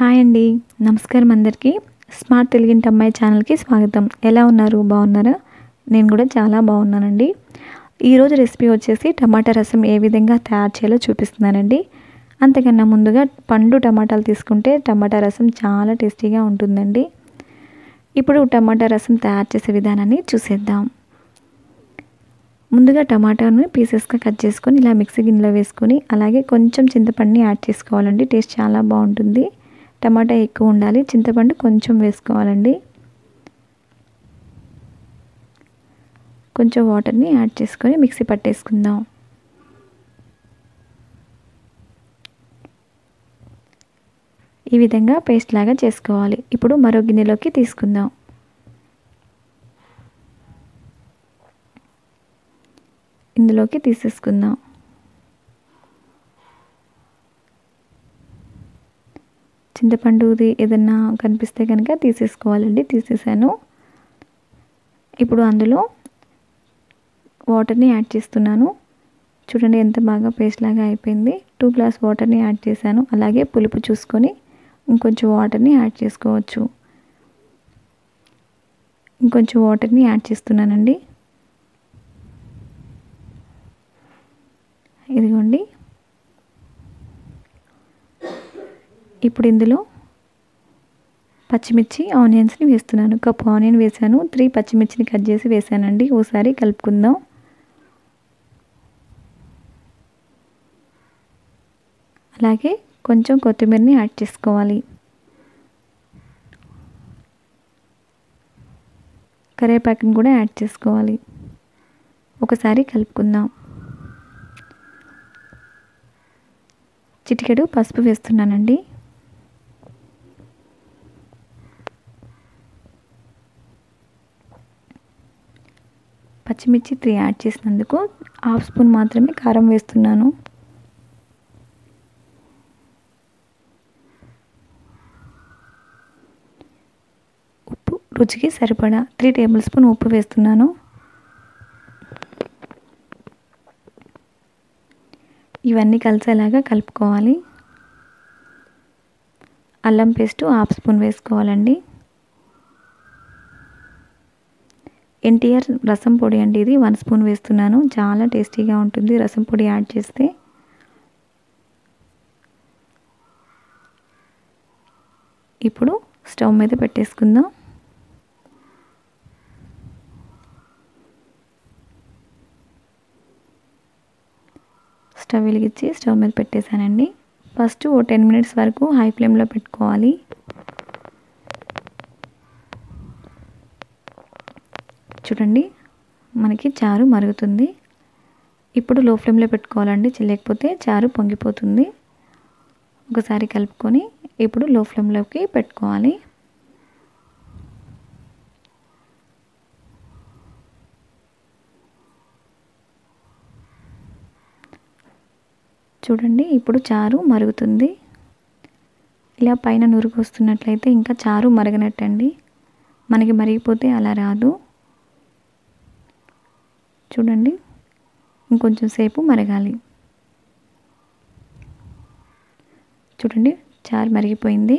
Hi అండి. నమస్కారం అందరికీ. స్మార్ట్ తెలుగింటి అమ్మాయి ఛానల్‌కి స్వాగతం. ఎలా ఉన్నారు? బాగున్నారా? నేను కూడా చాలా బాగున్నానండి. ఈరోజు రెసిపీ వచ్చేసి టమాటా రసం ఏ విధంగా తయారు చేయాలో చూపిస్తున్నానండి. అంతకన్నా ముందుగా పండు టమాటాలు తీసుకుంటే టమాటా రసం చాలా టేస్టీగా ఉంటుందండి. ఇప్పుడు టమాటా రసం తయారు చేసే విధానాన్ని చూసేద్దాం. ముందుగా టమాటాను పీసెస్‌గా కట్ చేసుకొని ఇలా మిక్సీ గిన్నెలో వేసుకొని అలాగే కొంచెం చింతపండుని యాడ్ చేసుకోవాలండి. టేస్ట్ చాలా బాగుంటుంది. టమాటా ఎక్కువ ఉండాలి, చింతపండు కొంచెం వేసుకోవాలండి. కొంచెం వాటర్ని యాడ్ చేసుకొని మిక్సీ పట్టేసుకుందాం. ఈ విధంగా పేస్ట్ లాగా చేసుకోవాలి. ఇప్పుడు మరో గిన్నెలోకి తీసుకుందాం. ఇందులోకి తీసేసుకుందాం. చింతపండుది ఏదన్నా కనిపిస్తే కనుక తీసేసుకోవాలండి. తీసేసాను. ఇప్పుడు అందులో వాటర్ని యాడ్ చేస్తున్నాను. చూడండి ఎంత బాగా పేస్ట్ లాగా అయిపోయింది. 2 గ్లాస్ వాటర్ని యాడ్ చేశాను. అలాగే పులుపు చూసుకొని ఇంకొంచెం వాటర్ని యాడ్ చేసుకోవచ్చు. ఇంకొంచెం వాటర్ని యాడ్ చేస్తున్నానండి. ఇదిగోండి. ఇప్పుడు ఇందులో పచ్చిమిర్చి ఆనియన్స్ని వేస్తున్నాను. కప్పు ఆనియన్ వేసాను. 3 పచ్చిమిర్చిని కట్ చేసి వేసానండి. ఒకసారి కలుపుకుందాం. అలాగే కొంచెం కొత్తిమీరని యాడ్ చేసుకోవాలి. కరివేపాకుని కూడా యాడ్ చేసుకోవాలి. ఒకసారి కలుపుకుందాం. చిటికెడు పసుపు వేస్తున్నానండి. పచ్చిమిర్చి 3 యాడ్ చేసినందుకు 1/2 స్పూన్ మాత్రమే కారం వేస్తున్నాను. ఉప్పు రుచికి సరిపడా 3 టేబుల్ స్పూన్ ఉప్పు వేస్తున్నాను. ఇవన్నీ కలిసేలాగా కలుపుకోవాలి. అల్లం పేస్ట్ 1/2 స్పూన్ వేసుకోవాలండి. ఎన్టీఆర్ రసం పొడి అండి, ఇది 1 స్పూన్ వేస్తున్నాను. చాలా టేస్టీగా ఉంటుంది రసం పొడి యాడ్ చేస్తే. ఇప్పుడు స్టవ్ మీద పెట్టేసుకుందాం. స్టవ్ వెలిగించి స్టవ్ మీద పెట్టేశానండి. ఫస్ట్ ఓ 10 మినిట్స్ వరకు హై ఫ్లేమ్లో పెట్టుకోవాలి. చూడండి మనకి చారు మరుగుతుంది. ఇప్పుడు లో ఫ్లేమ్లో పెట్టుకోవాలండి, లేకపోతే చారు పొంగిపోతుంది. ఒకసారి కలుపుకొని ఇప్పుడు లో ఫ్లేమ్లోకి పెట్టుకోవాలి. చూడండి ఇప్పుడు చారు మరుగుతుంది. ఇలా పైన నురుగు వస్తున్నట్లయితే ఇంకా చారు మరగనట్టండి. మనకి మరిగిపోతే అలా రాదు. చూడండి ఇంకొంచెం సేపు మరగాలి. చూడండి చారు మరిగిపోయింది.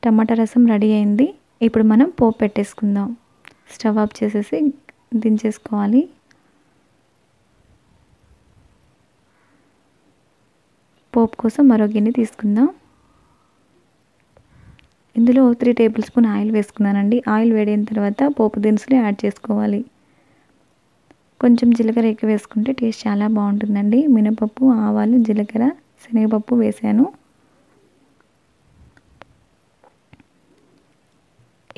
టమాటా రసం రెడీ అయింది. ఇప్పుడు మనం పోపు పెట్టేసుకుందాం. స్టవ్ ఆఫ్ చేసేసి దించేసుకోవాలి. పోపు కోసం మరో గిన్నె తీసుకుందాం. ఇందులో 3 టేబుల్ స్పూన్ ఆయిల్ వేసుకున్నానండి. ఆయిల్ వేడైన తర్వాత పోపు దినుసులు యాడ్ చేసుకోవాలి. కొంచెం జీలకర్ర ఎక్కువ వేసుకుంటే టేస్ట్ చాలా బాగుంటుందండి. మినపప్పు, ఆవాలు, జీలకర్ర, శనగపప్పు వేసాను.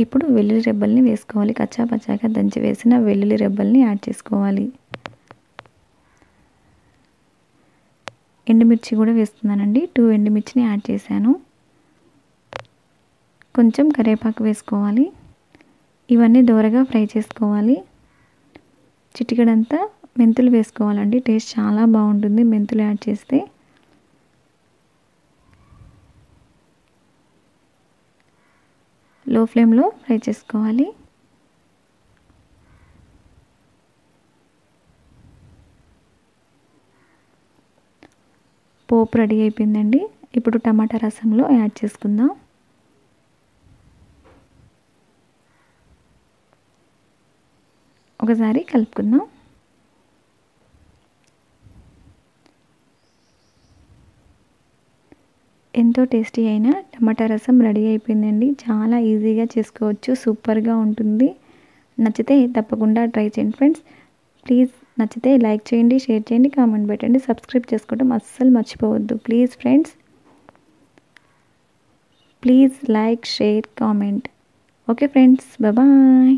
ఇప్పుడు వెల్లుల్లి రెబ్బల్ని వేసుకోవాలి. కచ్చా పచ్చాగా దంచి వేసిన వెల్లుల్లి రెబ్బల్ని యాడ్ చేసుకోవాలి. ఎండుమిర్చి కూడా వేస్తున్నానండి. 2 ఎండుమిర్చిని యాడ్ చేశాను. కొంచెం కరివేపాకు వేసుకోవాలి. ఇవన్నీ దోరగా ఫ్రై చేసుకోవాలి. చిటికెడంతా మెంతులు వేసుకోవాలండి. టేస్ట్ చాలా బాగుంటుంది మెంతులు యాడ్ చేస్తే. లో ఫ్లేమ్లో ఫ్రై చేసుకోవాలి. పోపు రెడీ అయిపోయిందండి. ఇప్పుడు టమాటా రసంలో యాడ్ చేసుకుందాం. ఒకసారి కలుపుకుందాం. ఎంతో టేస్టీ అయిన టమాటా రసం రెడీ అయిపోయిందండి. చాలా ఈజీగా చేసుకోవచ్చు, సూపర్గా ఉంటుంది. నచ్చితే తప్పకుండా ట్రై చేయండి ఫ్రెండ్స్. ప్లీజ్ నచ్చితే లైక్ చేయండి, షేర్ చేయండి, కామెంట్ పెట్టండి. సబ్స్క్రైబ్ చేసుకోవడం అస్సలు మర్చిపోవద్దు please friends. Please like, share, comment. Okay friends, bye.